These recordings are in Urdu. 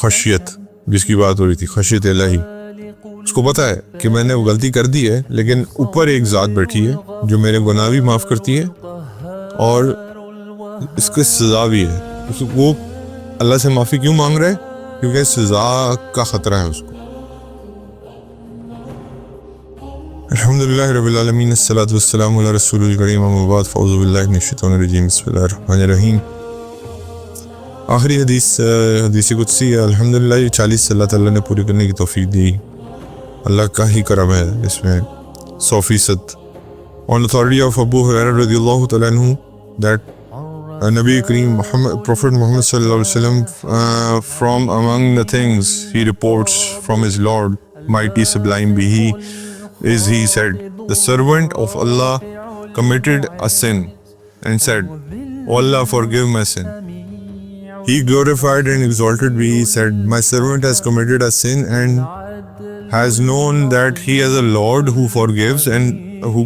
خشیت جس کی بات ہو رہی تھی، خشیت الہی، اس کو پتہ ہے کہ میں نے وہ غلطی کر دی ہے، لیکن اوپر ایک ذات بیٹھی ہے جو میرے گناہ بھی معاف کرتی ہے اور اس کو سزا بھی ہے۔ وہ اللہ سے معافی کیوں مانگ رہا ہے؟ کیونکہ سزا کا خطرہ ہے اس کو۔ الحمدللہ رب العالمین، الصلاۃ والسلام علی رسول الکریم، اما بعد، فاعوذ باللہ من الشیطان الرجیم، بسم اللہ الرحمن الرحیم۔ آخری حدیث قدسی ہے۔ الحمدللہ یہ 40 اللہ تعالیٰ نے پوری کرنے کی توفیق دی، اللہ کا ہی کرم ہے اس میں 100%۔ On authority of Abu Hurairah رضی اللہ تعالیٰ عنہ that Nabi Kareem Prophet Muhammad sallallahu alaihi wasallam from among the things he reports from his Lord, mighty sublime be he, is he said, the servant of Allah committed a sin and said, O Allah, forgive my sin. He glorified and exalted be he said, my servant has committed a sin and has known that he has a Lord who forgives and who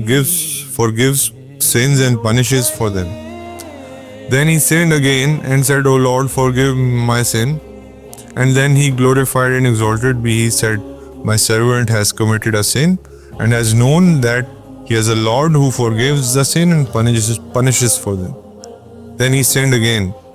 forgives sins and punishes for them. Then he sinned again and said, O Lord, forgive my sin. And then he glorified and exalted be he said, my servant has committed a sin and has known that he has a Lord who forgives the sin and punishes for them. Then he sinned again,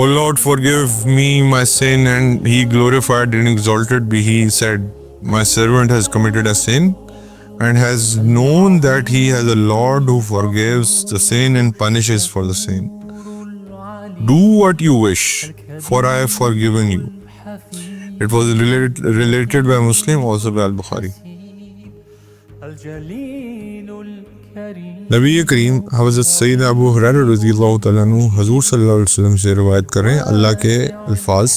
O Lord, forgive me my sin. And he glorified and exalted be he said, my servant has committed a sin and has known that he has a Lord who forgives the sin and punishes for the sin. Do what you wish, for I have forgiven you. It was related by Muslim, also by Al-Bukhari. نبی کریم حضرت سید ابو ہریرہ رضی اللہ تعالیٰ عنہ حضور صلی اللہ علیہ وسلم سے روایت کر رہے ہیں اللہ کے الفاظ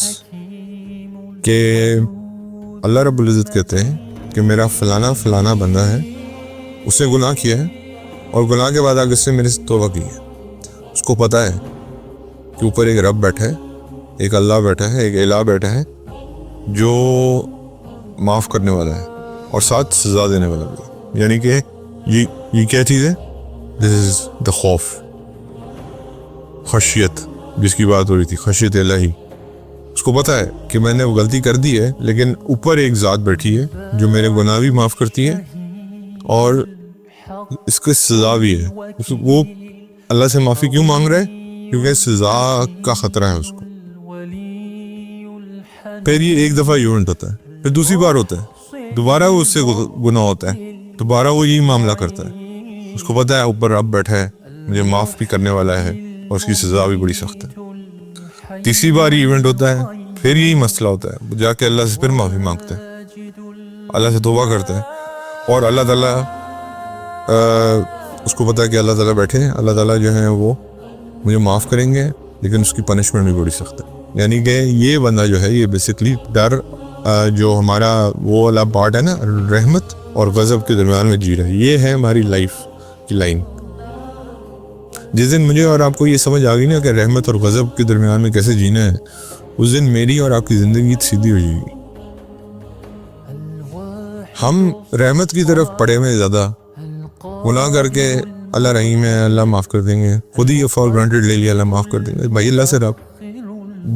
کہ اللہ رب العزت کہتے ہیں کہ میرا فلانا بندہ ہے، اس نے گناہ کیا ہے اور گناہ کے بعد آگے اس نے میرے سے توبہ کی ہے۔ اس کو پتہ ہے کہ اوپر ایک رب بیٹھا ہے، ایک اللہ بیٹھا ہے، ایک الہ بیٹھا ہے جو معاف کرنے والا ہے اور ساتھ سزا دینے والا بھی ہے۔ یعنی کہ یہ کیا چیز ہے؟ دس از دا خوف، خشیت جس کی بات ہو رہی تھی، خشیت الہی۔ اس کو پتہ ہے کہ میں نے وہ غلطی کر دی ہے، لیکن اوپر ایک ذات بیٹھی ہے جو میرے گناہ بھی معاف کرتی ہے اور اس کو سزا بھی ہے۔ وہ اللہ سے معافی کیوں مانگ رہا ہے؟ کیونکہ سزا کا خطرہ ہے اس کو۔ پھر یہ ایک دفعہ ایونٹ ہوتا ہے، پھر دوسری بار ہوتا ہے، دوبارہ وہ اس سے گناہ ہوتا ہے، دوبارہ وہ یہی معاملہ کرتا ہے۔ اس کو پتہ ہے اوپر رب بیٹھا ہے، مجھے معاف بھی کرنے والا ہے اور اس کی سزا بھی بڑی سخت ہے۔ تیسری بار ایونٹ ہوتا ہے، پھر یہی مسئلہ ہوتا ہے، جا کے اللہ سے پھر معافی مانگتا ہے، اللہ سے توبہ کرتا ہے اور اللہ تعالیٰ اس کو پتہ ہے کہ اللہ تعالیٰ بیٹھے ہیں، اللہ تعالیٰ جو ہیں وہ مجھے معاف کریں گے، لیکن اس کی پنشمنٹ بھی بڑی سخت ہے۔ یعنی کہ یہ بندہ جو ہے یہ بیسکلی ڈر جو ہمارا وہ والا پارٹ ہے نا، رحمت اور غضب کے درمیان میں جی رہا ہے، یہ ہے ہماری لائف کی لائن۔ جس دن مجھے اور آپ کو یہ سمجھ آ گئی نا کہ رحمت اور غضب کے درمیان میں کیسے جینا ہے، اس دن میری اور آپ کی زندگی سیدھی ہو جائے گی۔ ہم رحمت کی طرف پڑے ہوئے زیادہ، گناہ کر کے اللہ رحیم ہے، اللہ معاف کر دیں گے، خود ہی فار گرانٹیڈ لے لیا، اللہ معاف کر دیں گے۔ بھائی اللہ سے رب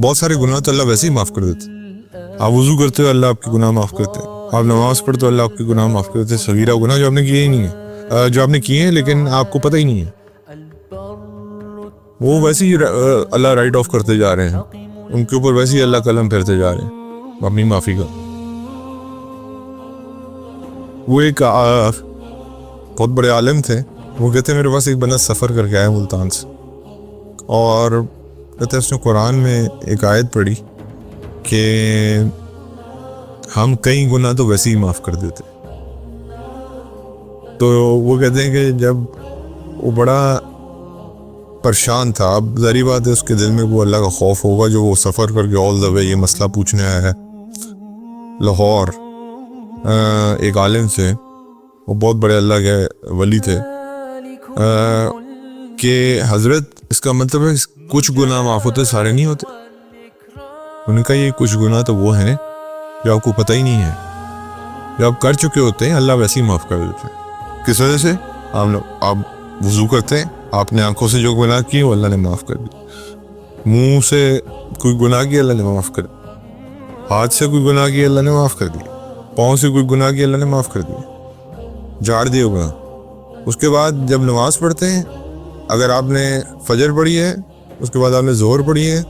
بہت سارے گناہ تو اللہ ویسے ہی معاف کر دیتے۔ آپ وضو کرتے ہو اللہ آپ کے گناہ معاف کرتے ہیں، آپ نماز پڑھتے ہو اللہ آپ کے گناہ معاف کرتے ہیں، صغیرہ گناہ جو آپ نے کیے ہی نہیں ہے، جو آپ نے کیے ہیں لیکن آپ کو پتہ ہی نہیں ہے، وہ ویسے ہی اللہ رائٹ آف کرتے جا رہے ہیں، ان کے اوپر ویسے ہی اللہ قلم پھیرتے جا رہے ہیں اپنی معافی کا۔ وہ ایک بہت بڑے عالم تھے، وہ کہتے ہیں میرے پاس ایک بندہ سفر کر کے آیا ملتان سے، اور کہتے ہیں اس نے قرآن میں ایک آیت پڑھی کہ ہم کئی گناہ تو ویسے ہی معاف کر دیتے۔ تو وہ کہتے ہیں کہ جب وہ بڑا پریشان تھا، اب ظاہری بات ہے اس کے دل میں وہ اللہ کا خوف ہوگا جو وہ سفر کر کے آل دا وے یہ مسئلہ پوچھنے آیا ہے لاہور ایک عالم سے، وہ بہت بڑے اللہ کے ولی تھے، کہ حضرت اس کا مطلب ہے کچھ گناہ معاف ہوتے سارے نہیں ہوتے؟ ان کا یہ کچھ گناہ تو وہ ہیں جو آپ کو پتہ ہی نہیں ہے، جو آپ کر چکے ہوتے ہیں اللہ ویسے ہی معاف کر دیتے ہیں۔ کس وجہ سے؟ آپ وضو کرتے ہیں، آپ نے آنکھوں سے جو گناہ کیے وہ اللہ نے معاف کر دی، منہ سے کوئی گناہ کیا اللہ نے معاف کر دیا, ہاتھ سے کوئی گناہ کیا اللہ نے معاف کر دیا, پاؤں سے کوئی گناہ کیا اللہ نے معاف کر دیا, جھاڑ دیا گناہ. اس کے بعد جب نماز پڑھتے ہیں, اگر آپ نے فجر پڑھی ہے, اس کے بعد آپ نے ظہر پڑھی ہے,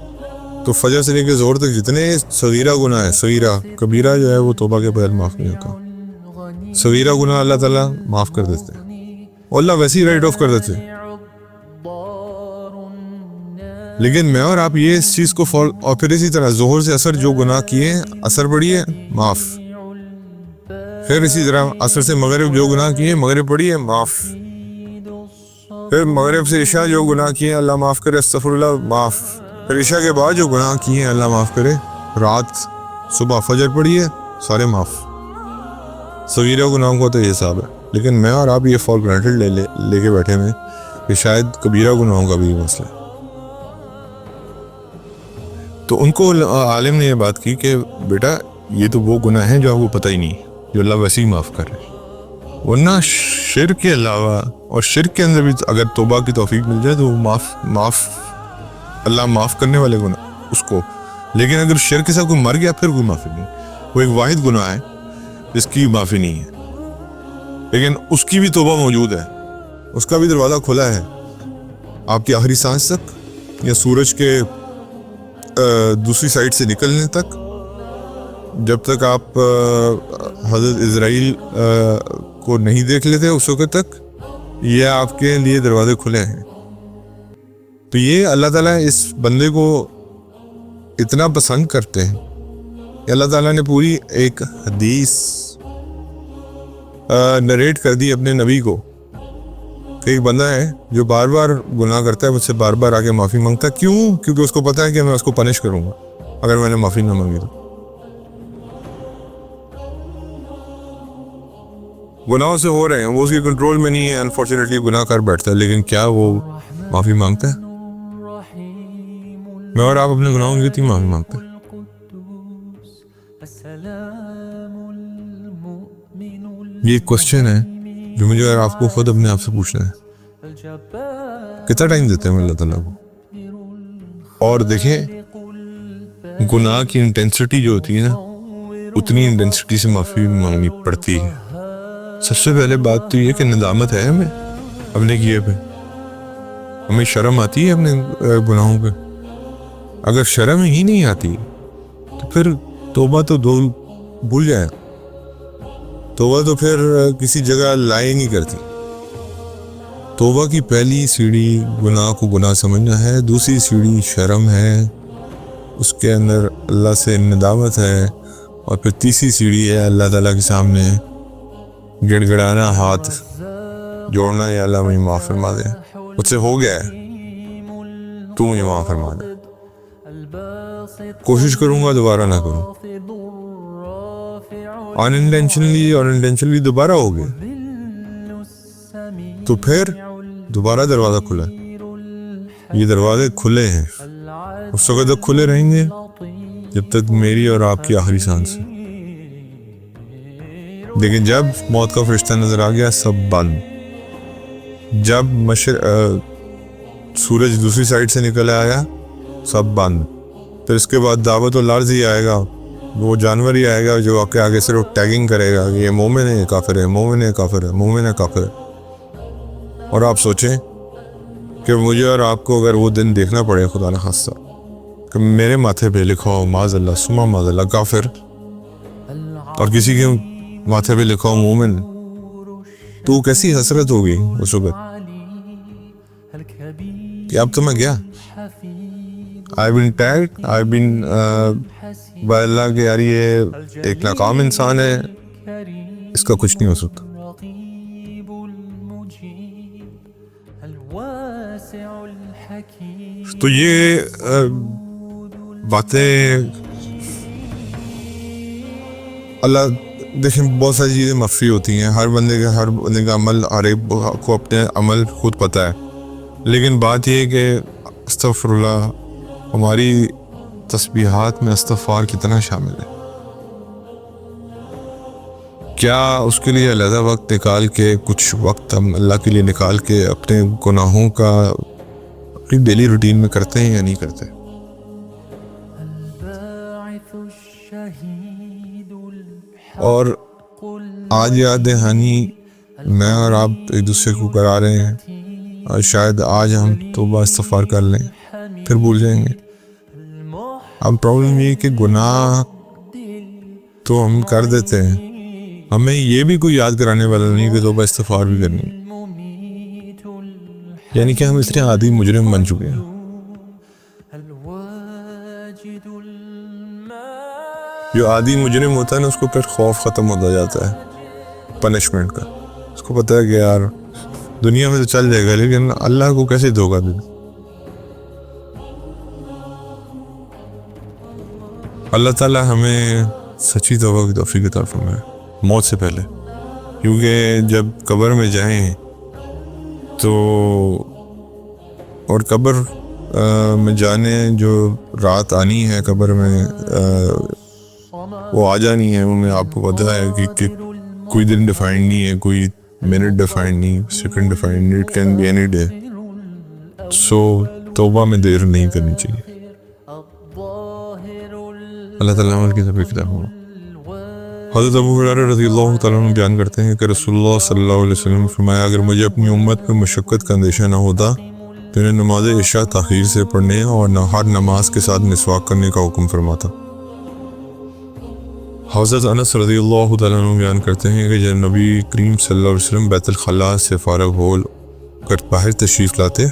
تو فجر سے لے کے ظہر تک جتنے صغیرہ گناہ ہے, صغیرہ کبیرہ جو ہے وہ توبہ کے بغیر معاف نہیں ہوتا. صغیرہ گناہ اللہ تعالیٰ معاف کر دیتے ہیں, اور اللہ ویسے ہی رائٹ آف کر دیتے ہیں. لیکن میں اور آپ یہ اس چیز کو فالو, اور پھر اسی طرح ظہر سے عصر جو گناہ کیے عصر پڑھی ہے معاف, پھر اسی طرح عصر سے مغرب جو گناہ کیے مغرب پڑھی ہے معاف, پھر مغرب سے عشاء جو گناہ کیے اللہ معاف کرے استغفر اللہ معاف, پھر عشاء کے بعد جو گناہ کیے اللہ معاف کرے, رات صبح فجر پڑھی ہے سارے معاف. صغیرہ گناہوں کا تو یہ حساب ہے. لیکن میں اور آپ یہ فار گرانٹیڈ لے کے بیٹھے ہیں کہ شاید کبیرہ گناہوں کا بھی مسئلہ ہے. تو ان کو عالم نے یہ بات کی کہ بیٹا یہ تو وہ گناہ ہیں جو آپ کو پتہ ہی نہیں, جو اللہ ویسے ہی معاف کر رہے ہیں, ورنہ شرک کے علاوہ, اور شرک کے اندر بھی اگر توبہ کی توفیق مل جائے تو معاف اللہ معاف کرنے والے گناہ اس کو. لیکن اگر شرک کے ساتھ کوئی مر گیا پھر کوئی معافی نہیں. وہ ایک واحد گناہ ہے جس کی معافی نہیں ہے, لیکن اس کی بھی توبہ موجود ہے, اس کا بھی دروازہ کھلا ہے آپ کی آخری سانس تک, یا سورج کے دوسری سائڈ سے نکلنے تک, جب تک آپ حضرت اسرائیل کو نہیں دیکھ لیتے اس وقت تک یہ آپ کے لیے دروازے کھلے ہیں. تو یہ اللہ تعالیٰ اس بندے کو اتنا پسند کرتے ہیں کہ اللہ تعالیٰ نے پوری ایک حدیث نریٹ کر دی اپنے نبی کو کہ ایک بندہ ہے جو بار بار گناہ کرتا ہے, مجھ سے بار بار آگے معافی مانگتا ہے. کیوں؟ کیونکہ اس کو پتہ ہے کہ میں اس کو پنش کروں گا اگر میں نے معافی نہ مانگی. تو گناہوں سے ہو رہے ہیں, وہ اس کے کنٹرول میں نہیں ہے, انفارچونیٹلی گناہ کر بیٹھتا ہے, لیکن کیا وہ معافی مانگتا ہے؟ میں اور آپ اپنے گناہوں کی کتنی معافی مانگتے ہیں؟ یہ ایک کوسچن ہے جو مجھے اور آپ کو خود اپنے آپ سے پوچھنا ہے. کتنا ٹائم دیتے ہیں اللہ تعالیٰ کو؟ اور دیکھیں گناہ کی انٹینسٹی جو ہوتی ہے نا, اتنی انٹینسٹی سے معافی مانگنی پڑتی ہے. سب سے پہلے بات تو یہ کہ ندامت ہے ہمیں اپنے کیے پہ, ہمیں شرم آتی ہے اپنے گناہوں پہ. اگر شرم ہی نہیں آتی تو پھر توبہ تو بھول جائے, توبہ تو پھر کسی جگہ لائے نہیں کرتی. توبہ کی پہلی سیڑھی گناہ کو گناہ سمجھنا ہے, دوسری سیڑھی شرم ہے, اس کے اندر اللہ سے ندامت ہے, اور پھر تیسری سیڑھی ہے اللہ تعالیٰ کے سامنے گڑ گڑانا, ہاتھ جوڑنا, یا اللہ مجھے معاف فرما دے, مجھ سے ہو گیا ہے, تو مجھے معاف فرما دے, کوشش کروں گا دوبارہ نہ کروں. انٹینشنلی دوبارہ ہو گئے تو پھر دوبارہ دروازہ کھلا ہے. یہ دروازے کھلے ہیں, اس وقت تک کھلے رہیں گے جب تک میری اور آپ کی آخری سانس ہے. لیکن جب موت کا فرشتہ نظر آ گیا سب بند. جب سورج دوسری سائڈ سے نکل آیا سب بند. پھر اس کے بعد دعوت العرض ہی آئے گا, وہ جانور ہی آئے گا جو آپ کے آگے صرف ٹیگنگ کرے گا کہ یہ مومن ہے, یہ کافر ہے, مومن ہے, کافر ہے, مومن ہے, کافر ہے. اور آپ سوچیں کہ مجھے اور آپ کو اگر وہ دن دیکھنا پڑے خدا نخواستہ کہ میرے ماتھے پہ لکھا ہو معاذ اللہ سما معاذ اللہ کافر, اور کسی کے ماتھے پہ لکھا ہو مومن, تو کیسی حسرت ہوگی اس وقت کہ اب تو میں گیا. I've been tagged, I've been by اللہ کہ یار یہ ایک ناکام انسان ہے, اس کا کچھ نہیں ہو سکتا. تو یہ باتیں اللہ دیکھیں بہت ساری چیزیں مخفی ہوتی ہیں, ہر بندے کا عمل, ہر ایک کو اپنے عمل خود پتہ ہے. لیکن بات یہ ہے کہ استغفر اللہ, ہماری تسبیحات میں استغفار کتنا شامل ہے. کیا اس کے لیے علیحدہ وقت نکال کے, کچھ وقت ہم اللہ کے لیے نکال کے اپنے گناہوں کا اپنی ڈیلی روٹین میں کرتے ہیں یا نہیں کرتے؟ اور آج یاد دہانی میں اور آپ ایک دوسرے کو کرا رہے ہیں، اور شاید آج ہم توبہ استغفار کر لیں پھر بھول جائیں گے۔ اب پرابلم یہ کہ گناہ تو ہم کر دیتے ہیں، ہمیں یہ بھی کوئی یاد کرانے والا نہیں کہ توبہ استغفار بھی کرنی، یعنی کہ ہم اس طرح عادی مجرم بن چکے ہیں۔ جو عادی مجرم ہوتا ہے نا، اس کو پھر خوف ختم ہوتا جاتا ہے پنشمنٹ کا، اس کو پتہ ہے کہ یار دنیا میں تو چل جائے گا لیکن اللہ کو کیسے دھوکہ دے۔ اللہ تعالیٰ ہمیں سچی توبہ کی توفیق عطا فرمائے موت سے پہلے، کیونکہ جب قبر میں جائیں تو اور قبر میں جانے جو رات آنی ہے قبر میں وہ آ جانی ہے، انہیں آپ کو پتہ ہے کہ کوئی دن ڈیفائنڈ نہیں ہے، کوئی منٹ ڈیفائنڈ نہیں، سیکنڈ ڈیفائنڈ نہیں، it can be any day. So توبہ میں دیر نہیں کرنی چاہیے۔ اللہ تعالیٰ عمل کی توفیق عطا فرمائے۔ حضرت ابو ہریرہ رضی اللہ تعالیٰ عنہ بیان کرتے ہیں کہ رسول اللہ صلی اللہ علیہ وسلم نے فرمایا، اگر مجھے اپنی امت میں مشقت کا اندیشہ نہ ہوتا تو انہیں نماز عشاء تاخیر سے پڑھنے اور ہر نماز کے ساتھ مسواک کرنے کا حکم فرماتا۔ حضرت انس رضی اللہ تعالیٰ عنہ بیان کرتے ہیں کہ جب نبی کریم صلی اللہ علیہ وسلم بیت الخلاء سے فارغ ہو کر باہر تشریف لاتے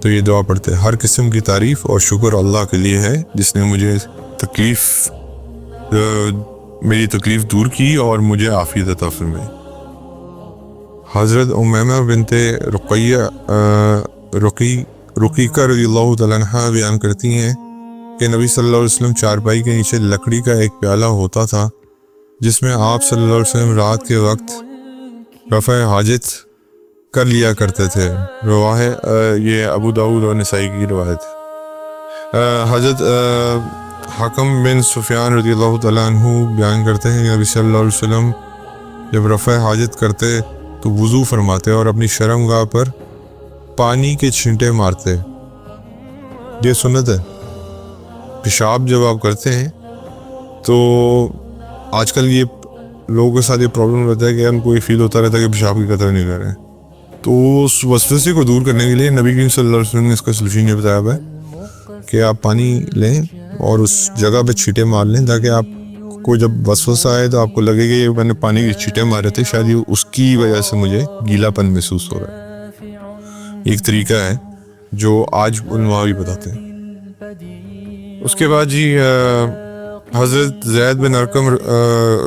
تو یہ دعا پڑھتے، ہر قسم کی تعریف اور شکر اللہ کے لیے ہے جس نے مجھے میری تکلیف دور کی اور مجھے عافیت عطا فرمائی۔ حضرت امیمہ بنت رقیقہ رضی اللہ تعالیٰ عنہ بیان کرتی ہیں کہ نبی صلی اللہ علیہ وسلم چارپائی کے نیچے لکڑی کا ایک پیالہ ہوتا تھا جس میں آپ صلی اللہ علیہ وسلم رات کے وقت رفع حاجت کر لیا کرتے تھے۔ یہ ابو داؤد اور نسائی کی روایت ہے۔ حضرت حکم بن سفیان رضی اللہ تعالیٰ عنہ بیان کرتے ہیں کہ نبی صلی اللہ علیہ وسلم جب رفع حاجت کرتے تو وضو فرماتے اور اپنی شرمگاہ پر پانی کے چھینٹے مارتے۔ یہ سنت ہے۔ پیشاب جب آپ کرتے ہیں تو آج کل یہ لوگوں کے ساتھ یہ پرابلم رہتا ہے کہ ان کو یہ فیل ہوتا رہتا ہے کہ پیشاب کی قطرہ نہیں کر رہے ہیں، تو اس وسوسے کو دور کرنے کے لیے نبی کریم صلی اللہ علیہ وسلم نے اس کا سلوشن یہ بتایا ہے کہ آپ پانی لیں اور اس جگہ پہ چھینٹے مار لیں تاکہ آپ کو جب وسوسہ آئے تو آپ کو لگے کہ میں نے پانی کے چھینٹے مارے تھے، شاید یہ اس کی وجہ سے مجھے گیلا پن محسوس ہو رہا ہے۔ ایک طریقہ ہے جو آج علماء بھی بتاتے ہیں۔ اس کے بعد حضرت زید بن ارقم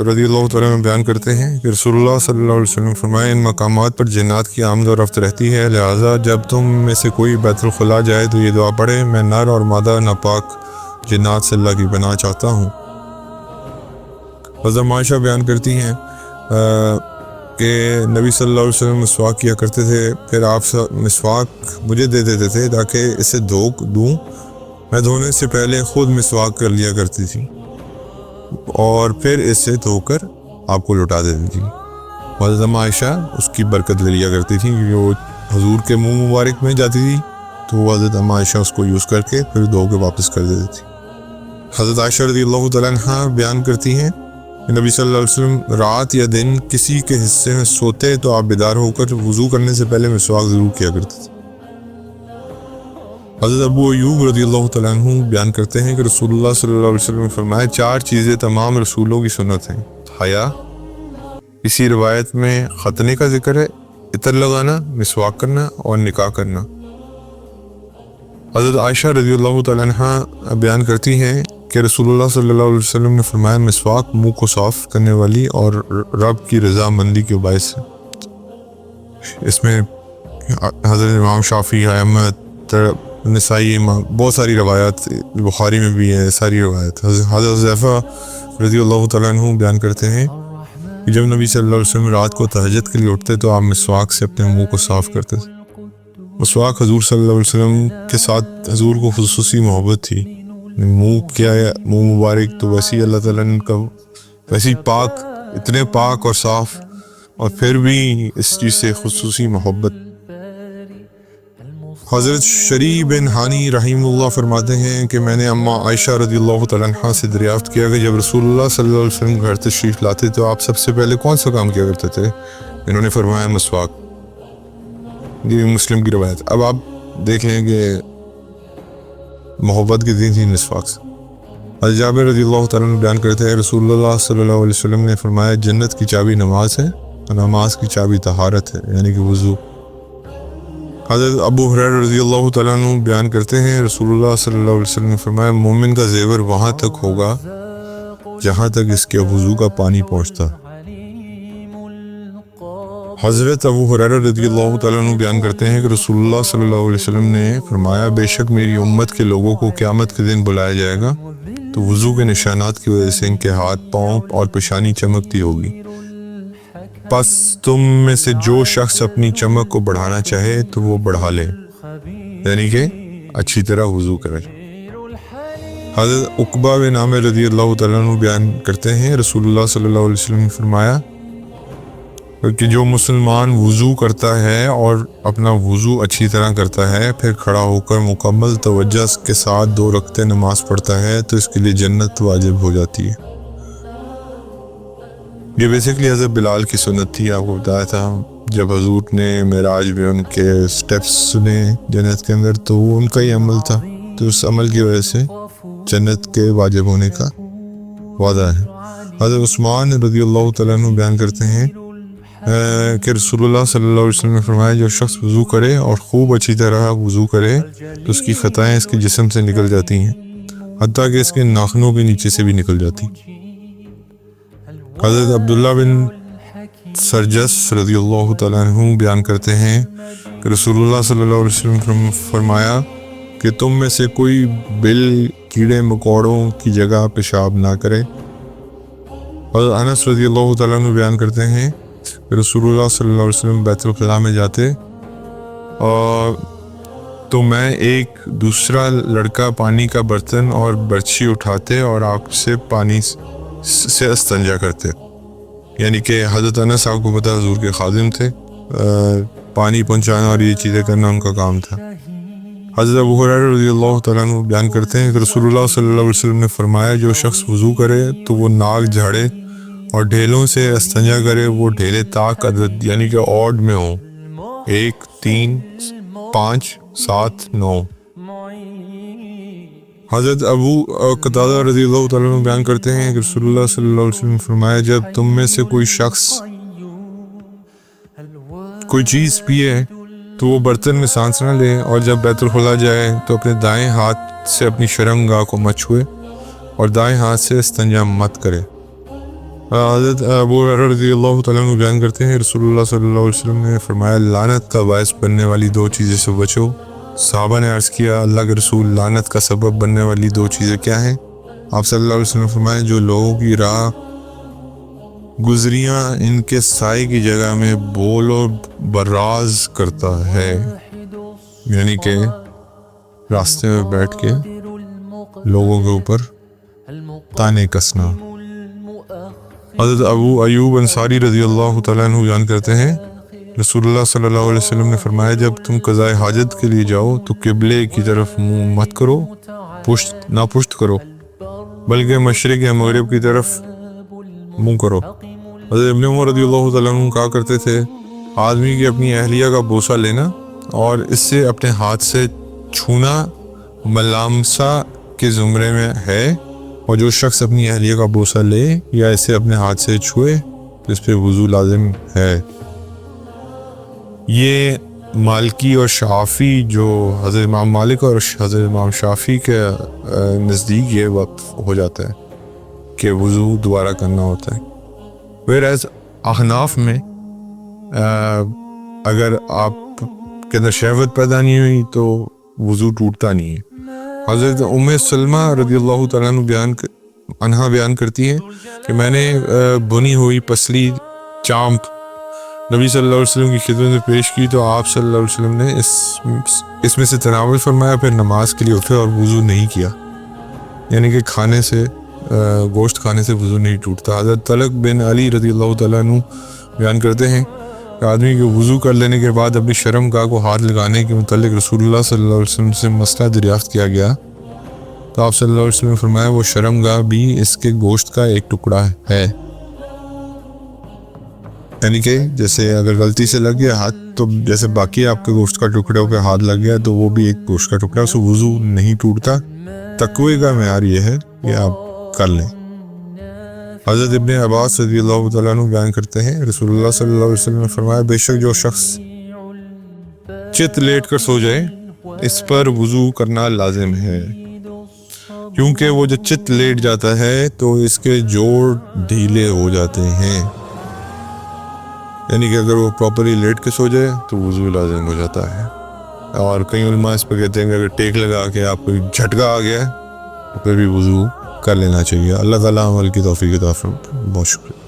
رضی اللہ تعالیٰ عنہ بیان کرتے ہیں کہ رسول اللہ صلی اللہ علیہ وسلم فرمائے، ان مقامات پر جنات کی آمد و رفت رہتی ہے، لہٰذا جب تم میں سے کوئی بیت الخلاء جائے تو یہ دعا پڑھے، میں نر اور مادہ ناپاک جنات سے اللہ کی پناہ چاہتا ہوں۔ حضرت عائشہ بیان کرتی ہیں کہ نبی صلی اللہ علیہ وسلم مسواک کیا کرتے تھے، پھر آپ مسواک مجھے دے دیتے تھے تاکہ اسے دوں، میں دھونے سے پہلے خود مسواک کر لیا کرتی تھی اور پھر اسے دھو کر آپ کو لوٹا دیتی تھی۔ حضرت عائشہ اس کی برکت لے لیا کرتی تھی کیونکہ وہ حضور کے منہ مبارک میں جاتی تھی تو حضرت عائشہ اس کو یوز کر کے پھر دھو کے واپس کر دیتی تھی۔ حضرت عائشہ رضی اللہ تعالیٰ عنہ بیان کرتی ہیں کہ نبی صلی اللہ علیہ وسلم رات یا دن کسی کے حصے میں سوتے تو آپ بیدار ہو کر وضو کرنے سے پہلے مسواک ضرور کیا کرتے تھے۔ حضرت ابو ایوب رضی اللہ تعالیٰ عنہ بیان کرتے ہیں کہ رسول اللہ صلی اللہ علیہ وسلم نے فرمایا، 4 چیزیں تمام رسولوں کی سنت ہیں، حیا، اسی روایت میں ختنے کا ذکر ہے، عطر لگانا، مسواک کرنا اور نکاح کرنا۔ حضرت عائشہ رضی اللہ تعالیٰ عنہ بیان کرتی ہیں کہ رسول اللہ صلی اللہ علیہ وسلم نے فرمایا، مسواک منہ کو صاف کرنے والی اور رب کی رضا مندی کے باعث ہے۔ اس میں حضرت امام شافعی، احمد، نسائی، بہت ساری روایات، بخاری میں بھی ہے ساری روایت۔ حضرت حذیفہ رضی اللہ تعالیٰ عنہ بیان کرتے ہیں کہ جب نبی صلی اللہ علیہ وسلم رات کو تہجد کے لیے اٹھتے تو آپ مسواک سے اپنے منہ کو صاف کرتے تھے۔ مسواک حضور صلی اللہ علیہ وسلم کے ساتھ حضور کو خصوصی محبت تھی۔ منہ کیا ہے، منہ مبارک تو ویسی اللہ تعالیٰ نے کا ویسی پاک، اتنے پاک اور صاف، اور پھر بھی اس چیز سے خصوصی محبت۔ حضرت شریع بن حانی رحمہ اللہ فرماتے ہیں کہ میں نے اماں عائشہ رضی اللہ تعالیٰ عنہا سے دریافت کیا کہ جب رسول اللہ صلی اللہ علیہ وسلم گھر تشریف لاتے تو آپ سب سے پہلے کون سا کام کیا کرتے تھے؟ انہوں نے فرمایا مسواک۔ یہ مسلم کی روایت۔ اب آپ دیکھ لیں کہ محبت کتنی تھی مسواک سے۔ حضرت جابر رضی اللہ تعالیٰ عنہ بیان کرتے ہیں رسول اللہ صلی اللہ علیہ وسلم نے فرمایا جنت کی چابی نماز ہے اور نماز کی چابی طہارت ہے، یعنی کہ وضو۔ حضرت ابو ہریرہ رضی اللہ تعالیٰ عنہ بیان کرتے ہیں رسول اللہ صلی اللہ علیہ وسلم نے فرمایا مومن کا زیور وہاں تک ہوگا جہاں تک اس کے وضو کا پانی پہنچتا۔ حضرت ابو ہریرہ رضی اللہ تعالیٰ عنہ بیان کرتے ہیں کہ رسول اللہ صلی اللہ علیہ وسلم نے فرمایا بے شک میری امت کے لوگوں کو قیامت کے دن بلایا جائے گا تو وضو کے نشانات کی وجہ سے ان کے ہاتھ، پاؤں اور پیشانی چمکتی ہوگی۔ پس تم میں سے جو شخص اپنی چمک کو بڑھانا چاہے تو وہ بڑھا لے، یعنی کہ اچھی طرح وضو کرے۔ حضرت عقبہ بن عامر رضی اللہ تعالیٰ عنہ بیان کرتے ہیں رسول اللہ صلی اللہ علیہ وسلم نے فرمایا کہ جو مسلمان وضو کرتا ہے اور اپنا وضو اچھی طرح کرتا ہے پھر کھڑا ہو کر مکمل توجہ کے ساتھ 2 رکعتیں نماز پڑھتا ہے تو اس کے لیے جنت واجب ہو جاتی ہے۔ یہ بیسکلی حضرت بلال کی سنت تھی، آپ کو بتایا تھا جب حضور نے معراج میں ان کے سٹیپس سنے جنت کے اندر تو وہ ان کا ہی عمل تھا، تو اس عمل کی وجہ سے جنت کے واجب ہونے کا وعدہ ہے۔ حضرت عثمان رضی اللہ تعالیٰ عنہ بیان کرتے ہیں کہ رسول اللہ صلی اللہ علیہ وسلم نے فرمایا جو شخص وضو کرے اور خوب اچھی طرح وضو کرے تو اس کی خطائیں اس کے جسم سے نکل جاتی ہیں، حتیٰ کہ اس کے ناخنوں کے نیچے سے بھی نکل جاتی۔ حضرت عبداللہ بن سرجس رضی اللہ تعالیٰ عنہ بیان کرتے ہیں کہ رسول اللہ صلی اللہ علیہ وسلم نے فرمایا کہ تم میں سے کوئی بل، کیڑے مکوڑوں کی جگہ پیشاب نہ کرے۔ حضرت انس رضی اللہ تعالیٰ عنہ بیان کرتے ہیں کہ رسول اللہ صلی اللہ علیہ وسلم بیت الخلاء میں جاتے اور تو میں ایک دوسرا لڑکا پانی کا برتن اور برچھی اٹھاتے اور آپ سے پانی سے استنجا کرتے، یعنی کہ حضرت انس آپ کو پتہ حضور کے خادم تھے، پانی پہنچانا اور یہ چیزیں کرنا ان کا کام تھا۔ حضرت ابو ہریرہ رضی اللہ تعالیٰ عنہ بیان کرتے ہیں کہ رسول اللہ صلی اللہ علیہ وسلم نے فرمایا جو شخص وضو کرے تو وہ ناک جھاڑے اور ڈھیلوں سے استنجا کرے، وہ ڈھیلے طاق عدد یعنی کہ اوڈ میں ہوں، 1 3 5 7 9۔ حضرت ابو قتادہ رضی اللہ تعالیٰ عنہ بیان کرتے ہیں کہ رسول اللہ صلی اللہ علیہ وسلم نے فرمایا جب تم میں سے کوئی شخص کوئی چیز پیے تو وہ برتن میں سانس نہ لے، اور جب بیت الخلاء جائے تو اپنے دائیں ہاتھ سے اپنی شرمگاہ کو مت چھوئے اور دائیں ہاتھ سے استنجا مت کرے۔ حضرت ابو ہریرہ رضی اللہ تعالیٰ عنہ بیان کرتے ہیں رسول اللہ صلی اللہ علیہ وسلم نے فرمایا لعنت کا باعث بننے والی 2 چیزیں سے بچو۔ صحابہ نے عرض کیا اللہ کے رسول لعنت کا سبب بننے والی 2 چیزیں کیا ہیں؟ آپ صلی اللہ علیہ وسلم نے فرمایا جو لوگوں کی راہ گزریاں ان کے سائے کی جگہ میں بول و براز کرتا ہے، یعنی کہ راستے میں بیٹھ کے لوگوں کے اوپر تانے کسنا۔ حضرت ابو ایوب انصاری رضی اللہ تعالیٰ عنہ بیان کرتے ہیں رسول اللہ صلی اللہ علیہ وسلم نے فرمایا جب تم قضاء حاجت کے لیے جاؤ تو قبلے کی طرف منہ مت کرو، پشت کرو، بلکہ مشرق یا مغرب کی طرف منہ کرو۔ حضرت ابن عمر رضی اللہ تعالیٰ عنہ کہا کرتے تھے آدمی کی اپنی اہلیہ کا بوسہ لینا اور اس سے اپنے ہاتھ سے چھونا ملامسہ کے زمرے میں ہے، اور جو شخص اپنی اہلیہ کا بوسہ لے یا اسے اپنے ہاتھ سے چھوئے تو اس پہ وضو لازم ہے۔ یہ مالکی اور شافی جو حضرت امام مالک اور حضرت امام شافی کے نزدیک یہ وقت ہو جاتا ہے کہ وضو دوبارہ کرنا ہوتا ہے، ویراز احناف میں اگر آپ کے اندر شہوت پیدا نہیں ہوئی تو وضو ٹوٹتا نہیں ہے۔ حضرت ام سلمہ رضی اللہ تعالیٰ عنہ بیان کرتی ہے کہ میں نے بنی ہوئی پسلی چامپ نبی صلی اللہ علیہ وسلم کی خدمت میں پیش کی تو آپ صلی اللہ علیہ وسلم نے اس میں سے تناول فرمایا، پھر نماز کے لیے اٹھے اور وضو نہیں کیا، یعنی کہ کھانے سے گوشت کھانے سے وضو نہیں ٹوٹتا۔ حضرت طلق بن علی رضی اللہ تعالیٰ عنہ بیان کرتے ہیں آدمی کے وضو کر لینے کے بعد اپنی شرم گاہ کو ہاتھ لگانے کے متعلق رسول اللہ صلی اللہ علیہ وسلم سے مسئلہ دریافت کیا گیا تو آپ صلی اللہ علیہ وسلم نے فرمایا وہ شرم گاہ بھی اس کے گوشت کا ایک ٹکڑا ہے، یعنی کہ جیسے اگر غلطی سے لگ گیا ہاتھ تو جیسے باقی آپ کے گوشت کا ٹکڑے پہ ہاتھ لگ گیا تو وہ بھی ایک گوشت کا ٹکڑا، اس سے وضو نہیں ٹوٹتا۔ تقوی کا معیار یہ ہے کہ آپ کر لیں۔ حضرت ابن عباس رضی اللہ تعالیٰ عنہ بیان کرتے ہیں رسول اللہ صلی اللہ علیہ وسلم نے فرمایا بے شک جو شخص چت لیٹ کر سو جائے اس پر وضو کرنا لازم ہے، کیونکہ وہ جو چت لیٹ جاتا ہے تو اس کے جوڑ ڈھیلے ہو جاتے ہیں، یعنی کہ اگر وہ پراپرلی لیٹ کے سو جائے تو وضو لازم ہو جاتا ہے۔ اور کئی علماء اس پہ کہتے ہیں کہ اگر ٹیک لگا کے آپ کو جھٹکا آ گیا تو پھر بھی وضو کر لینا چاہیے۔ اللہ تعالیٰ عمل کی توفیق عطا فرمائے۔ بہت شکریہ۔